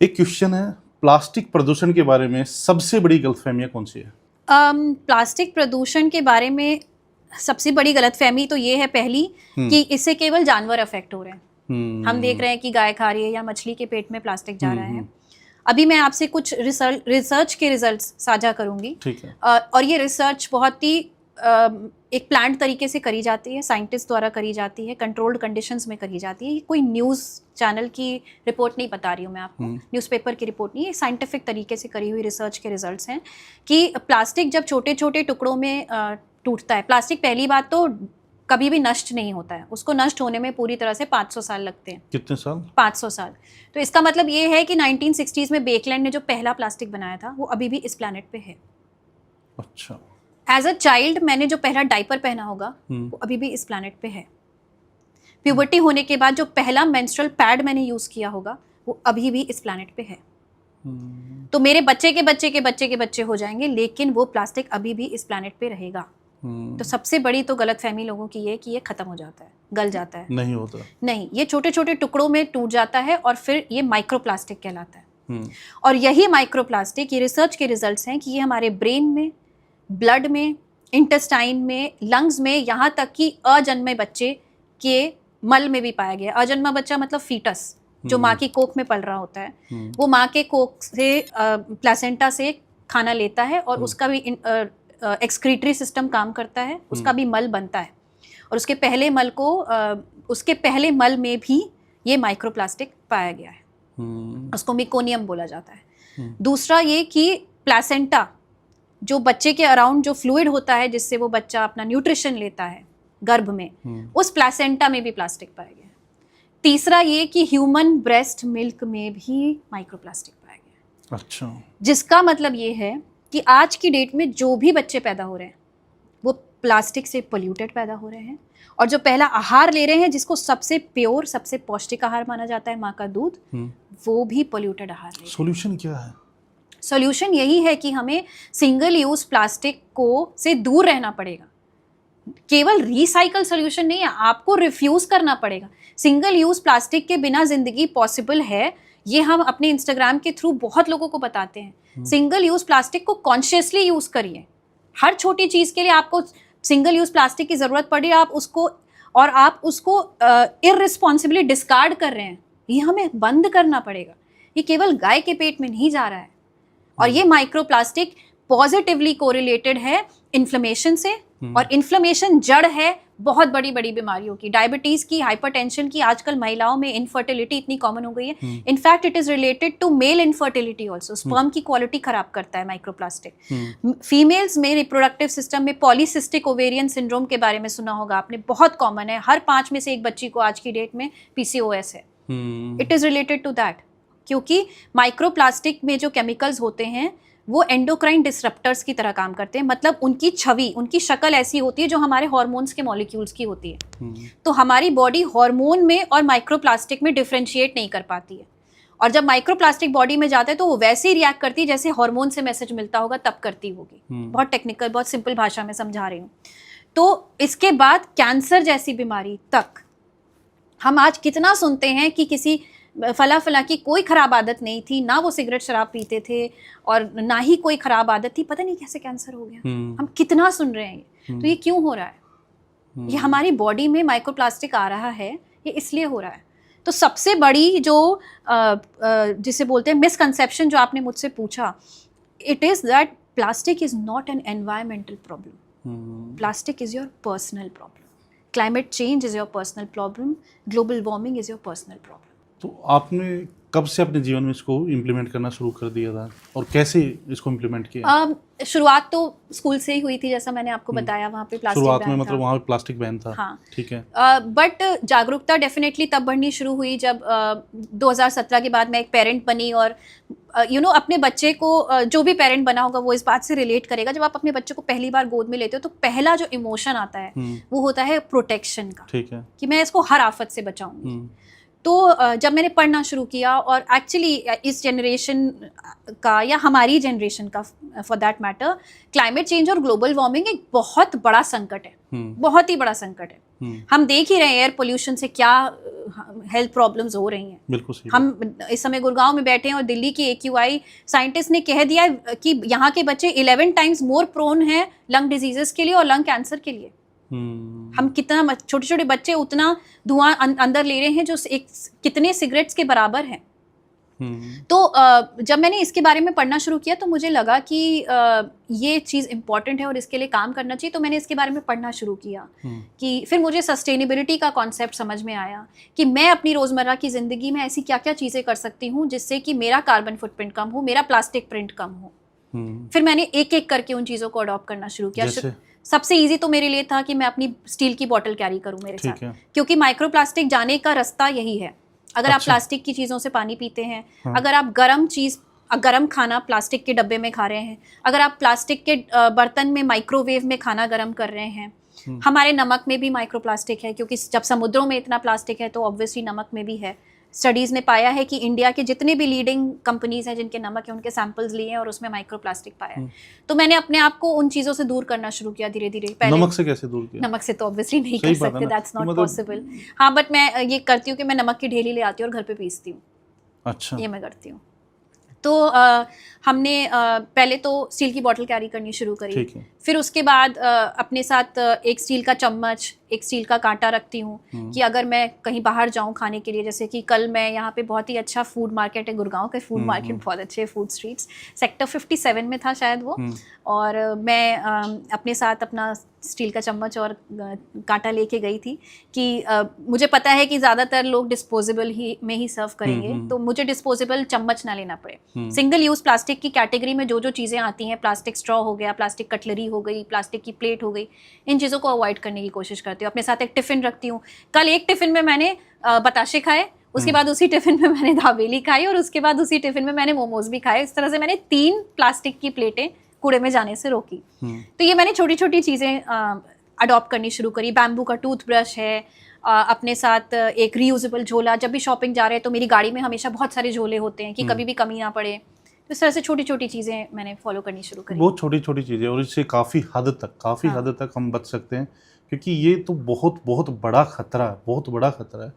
एक क्वेश्चन है, प्लास्टिक प्रदूषण के बारे में सबसे बड़ी गलतफहमियां कौन सी है? प्लास्टिक प्रदूषण के बारे में सबसे बड़ी गलतफहमी तो ये है पहली कि इससे केवल जानवर अफेक्ट हो रहे हैं। हम देख रहे हैं कि गाय खा रही है या मछली के पेट में प्लास्टिक जा रहा है। अभी मैं आपसे कुछ रिसर्च के रिजल्ट्स साझा करूंगी। ठीक है। और ये रिसर्च बहुत ही एक प्लान्ड तरीके से करी जाती है, साइंटिस्ट द्वारा करी जाती है, कंट्रोल्ड कंडीशंस में करी जाती है। ये कोई न्यूज़ चैनल की रिपोर्ट नहीं बता रही हूँ मैं आपको, न्यूज़पेपर की रिपोर्ट नहीं, ये साइंटिफिक तरीके से करी हुई रिसर्च के रिजल्ट्स हैं कि प्लास्टिक जब छोटे छोटे टुकड़ों में टूटता है, प्लास्टिक पहली बात तो कभी भी नष्ट नहीं होता है, उसको नष्ट होने में पूरी तरह से 500 साल लगते हैं। कितने साल? 500 साल। तो इसका मतलब ये है कि 1960s में बेकलैंड ने जो पहला प्लास्टिक बनाया था वो अभी भी इस प्लैनेट पे है। अच्छा। एज अ चाइल्ड मैंने जो पहला डायपर पहना होगा वो अभी भी इस प्लैनेट पे है। प्यूबर्टी होने के बाद जो पहला मेंस्ट्रुअल पैड मैंने यूज किया होगा वो अभी भी इस प्लैनेट पे है। तो मेरे बच्चे के बच्चे के बच्चे के बच्चे हो जाएंगे, लेकिन वो प्लास्टिक अभी भी इस प्लैनेट पे रहेगा। तो सबसे बड़ी तो गलतफहमी लोगों की ये कि ये खत्म हो जाता है, गल जाता है। नहीं होता। नहीं, ये छोटे छोटे टुकड़ों में टूट जाता है और फिर ये माइक्रोप्लास्टिक कहलाता है। और यही माइक्रोप्लास्टिक, ये रिसर्च के रिजल्ट्स हैं कि ये हमारे ब्रेन में, ब्लड में, इंटेस्टाइन में, लंग्स में, यहाँ तक कि अजन्मे बच्चे के मल में भी पाया गया। अजन्मा बच्चा मतलब फीटस, जो माँ की कोख में पल रहा होता है, वो माँ के कोख से प्लेसेंटा से खाना लेता है और उसका भी एक्सक्रीटरी सिस्टम काम करता है, उसका भी मल बनता है और उसके पहले मल को उसके पहले मल में भी ये माइक्रोप्लास्टिक पाया गया है। उसको मिकोनियम बोला जाता है। दूसरा ये कि प्लेसेंटा, जो बच्चे के अराउंड जो फ्लूइड होता है जिससे वो बच्चा अपना न्यूट्रिशन लेता है गर्भ में, उस प्लेसेंटा में भी प्लास्टिक पाया गया है। तीसरा ये कि ह्यूमन ब्रेस्ट मिल्क में भी माइक्रोप्लास्टिक पाया गया है। अच्छा। जिसका मतलब ये है कि आज की डेट में जो भी बच्चे पैदा हो रहे हैं वो प्लास्टिक से पोल्यूटेड पैदा हो रहे हैं, और जो पहला आहार ले रहे हैं जिसको सबसे प्योर, सबसे पौष्टिक आहार माना जाता है, माँ का दूध, वो भी पोल्यूटेड आहार ले रहे हैं। सॉल्यूशन क्या है? सॉल्यूशन यही है कि हमें सिंगल यूज प्लास्टिक को से दूर रहना पड़ेगा। केवल रिसाइकल सॉल्यूशन नहीं है, आपको रिफ्यूज करना पड़ेगा। सिंगल यूज प्लास्टिक के बिना जिंदगी पॉसिबल है, ये हम अपने इंस्टाग्राम के थ्रू बहुत लोगों को बताते हैं। सिंगल यूज प्लास्टिक को कॉन्शियसली यूज करिए। हर छोटी चीज के लिए आपको सिंगल यूज प्लास्टिक की जरूरत पड़ी, आप उसको इररिस्पॉन्सिबली डिस्कार्ड कर रहे हैं, ये हमें बंद करना पड़ेगा। ये केवल गाय के पेट में नहीं जा रहा है। और ये माइक्रोप्लास्टिक पॉजिटिवली कोरिलेटेड है इन्फ्लेमेशन से, और इन्फ्लेमेशन जड़ है बहुत बड़ी बड़ी बीमारियों की, डायबिटीज की, हाइपरटेंशन की। आजकल महिलाओं में इनफर्टिलिटी इतनी कॉमन हो गई है। In fact it is related to male infertility also. Sperm की क्वालिटी खराब करता है माइक्रोप्लास्टिक। फीमेल्स में रिप्रोडक्टिव सिस्टम में पॉलीसिस्टिक ओवेरियन सिंड्रोम के बारे में सुना होगा आपने, बहुत कॉमन है। हर 5 में से एक बच्ची को आज की डेट में PCOS है। It is related to that, क्योंकि माइक्रोप्लास्टिक में जो केमिकल्स होते हैं वो एंडोक्राइन डिसरप्टर्स की तरह काम करते हैं। मतलब उनकी छवि, उनकी शक्ल ऐसी होती है जो हमारे हार्मोन्स के मॉलिक्यूल्स की होती है। तो हमारी बॉडी हार्मोन में और माइक्रोप्लास्टिक में डिफरेंशिएट नहीं कर पाती है, और जब माइक्रोप्लास्टिक बॉडी में जाता है तो वो वैसे ही रिएक्ट करती है जैसे हार्मोन से मैसेज मिलता होगा तब करती होगी। बहुत टेक्निकल, बहुत सिंपल भाषा में समझा रही हूँ। तो इसके बाद कैंसर जैसी बीमारी तक हम आज कितना सुनते हैं कि किसी फला की कोई ख़राब आदत नहीं थी, ना वो सिगरेट शराब पीते थे और ना ही कोई ख़राब आदत थी, पता नहीं कैसे कैंसर हो गया। हम कितना सुन रहे हैं ये। तो ये क्यों हो रहा है? ये हमारी बॉडी में माइक्रोप्लास्टिक आ रहा है, ये इसलिए हो रहा है। तो सबसे बड़ी जो जिसे बोलते हैं मिसकंसेप्शन जो आपने मुझसे पूछा, it is that plastic is not an environmental problem, plastic is your personal problem, climate change is your personal problem, global warming is your personal problem. तो आपने कब से अपने जीवन में इसको इम्प्लीमेंट करना शुरू कर दिया था और कैसे इसको इम्प्लीमेंट किया? शुरुआत तो स्कूल से ही हुई थी, जैसा मैंने आपको बताया। वहाँ पे प्लास्टिक शुरुआत में मतलब वहाँ पे प्लास्टिक बैन था। हाँ, ठीक है। बट जागरूकता डेफिनेटली तब बढ़नी शुरू हुई जब 2017 के बाद मैं एक पेरेंट बनी। और अपने बच्चे को, जो भी पेरेंट बना होगा वो इस बात से रिलेट करेगा, जब आप अपने बच्चे को पहली बार गोद में लेते हो तो पहला जो इमोशन आता है वो होता है प्रोटेक्शन का। ठीक है, कि मैं इसको हर आफत से बचाऊंगी। तो जब मैंने पढ़ना शुरू किया, और एक्चुअली इस जनरेशन का या हमारी जनरेशन का for that matter, climate change और ग्लोबल वार्मिंग एक बहुत बड़ा संकट है, बहुत ही बड़ा संकट है। हम देख ही रहे हैं एयर पोल्यूशन से क्या हेल्थ प्रॉब्लम्स हो रही हैं। बिल्कुल सही। हम इस समय गुड़गांव में बैठे हैं और दिल्ली की AQI साइंटिस्ट ने कह दिया है कि यहाँ के बच्चे 11 टाइम्स मोर प्रोन हैं लंग डिजीजेस के लिए और लंग कैंसर के लिए। हम कितना छोटे छोटे बच्चे उतना धुआं अंदर ले रहे हैं जो एक कितने सिगरेट्स के बराबर है। तो जब मैंने इसके बारे में पढ़ना शुरू किया तो मुझे लगा कि ये चीज़ इम्पॉर्टेंट है और इसके लिए काम करना चाहिए। तो मैंने इसके बारे में पढ़ना शुरू किया कि फिर मुझे सस्टेनेबिलिटी का कॉन्सेप्ट समझ में आया कि मैं अपनी रोज़मर्रा की ज़िंदगी में ऐसी क्या क्या चीज़ें कर सकती हूँ जिससे कि मेरा कार्बन फुटप्रिंट कम हो, मेरा प्लास्टिक प्रिंट कम हो। फिर मैंने एक एक करके उन चीज़ों को अडॉप्ट करना शुरू किया। सबसे इजी तो मेरे लिए था कि मैं अपनी स्टील की बोतल कैरी करूँ मेरे साथ, क्योंकि माइक्रो प्लास्टिक जाने का रास्ता यही है। अगर आप प्लास्टिक की चीज़ों से पानी पीते हैं, अगर आप गरम खाना प्लास्टिक के डब्बे में खा रहे हैं, अगर आप प्लास्टिक के बर्तन में माइक्रोवेव में खाना गर्म कर रहे हैं, हमारे नमक में भी माइक्रो प्लास्टिक है, क्योंकि जब समुद्रों में इतना प्लास्टिक है तो ऑब्वियसली नमक में भी है। स्टडीज़ ने पाया है कि इंडिया के जितने भी लीडिंग कंपनीज हैं जिनके नमक है उनके सैंपल्स लिए हैं और उसमें माइक्रो प्लास्टिक पाया है। तो मैंने अपने आप को उन चीज़ों से दूर करना शुरू किया धीरे धीरे। पहले नमक से कैसे दूर किया? नमक से तो ऑब्वियसली नहीं कर सकते, दैट्स नॉट पॉसिबल। हाँ, बट मैं ये करती हूँ कि मैं नमक की ढेली ले आती हूँ और घर पे पीसती हूँ। अच्छा, ये मैं करती हूँ। तो हमने पहले तो स्टील की बोतल कैरी करनी शुरू करी। फिर उसके बाद अपने साथ एक स्टील का चम्मच, एक स्टील का कांटा रखती हूँ कि अगर मैं कहीं बाहर जाऊँ खाने के लिए, जैसे कि कल मैं यहाँ पे बहुत ही अच्छा फूड मार्केट है, गुड़गांव के फूड मार्केट बहुत अच्छे फूड स्ट्रीट्स, सेक्टर 57 में था शायद वो, और मैं अपने साथ अपना स्टील का चम्मच और कांटा लेके गई थी कि मुझे पता है कि ज़्यादातर लोग डिस्पोजेबल में ही सर्व करेंगे, तो मुझे डिस्पोजेबल चम्मच ना लेना पड़े। सिंगल यूज़ प्लास्टिक की कैटेगरी में जो जो चीज़ें आती हैं, प्लास्टिक स्ट्रॉ हो गया, प्लास्टिक कटलरी हो गई, प्लास्टिक की प्लेट हो गई, इन चीज़ों को अवॉइड करने की कोशिश करती हूँ। अपने साथ एक टिफ़िन रखती हूँ। कल एक टिफ़िन में मैंने बताशे खाए, उसके बाद उसी टिफ़िन में मैंने दाबेली खाई और उसके बाद उसी टिफ़िन में मैंने मोमोज भी खाए। इस तरह से मैंने 3 प्लास्टिक की प्लेटें कूड़े में जाने से रोकी। तो ये मैंने छोटी छोटी चीज़ें अडॉप्ट करनी शुरू करी। बैम्बू का टूथब्रश है, अपने साथ एक रीयूजेबल झोला। जब भी शॉपिंग जा रहे हैं तो मेरी गाड़ी में हमेशा बहुत सारे झोले होते हैं कि कभी भी कमी ना पड़े। तो इस तरह से छोटी छोटी चीज़ें मैंने फॉलो करनी शुरू करी। बहुत छोटी छोटी चीज़ें, और इससे काफ़ी हद तक हम बच सकते हैं, क्योंकि ये तो बहुत बहुत बड़ा खतरा है, बहुत बड़ा खतरा है।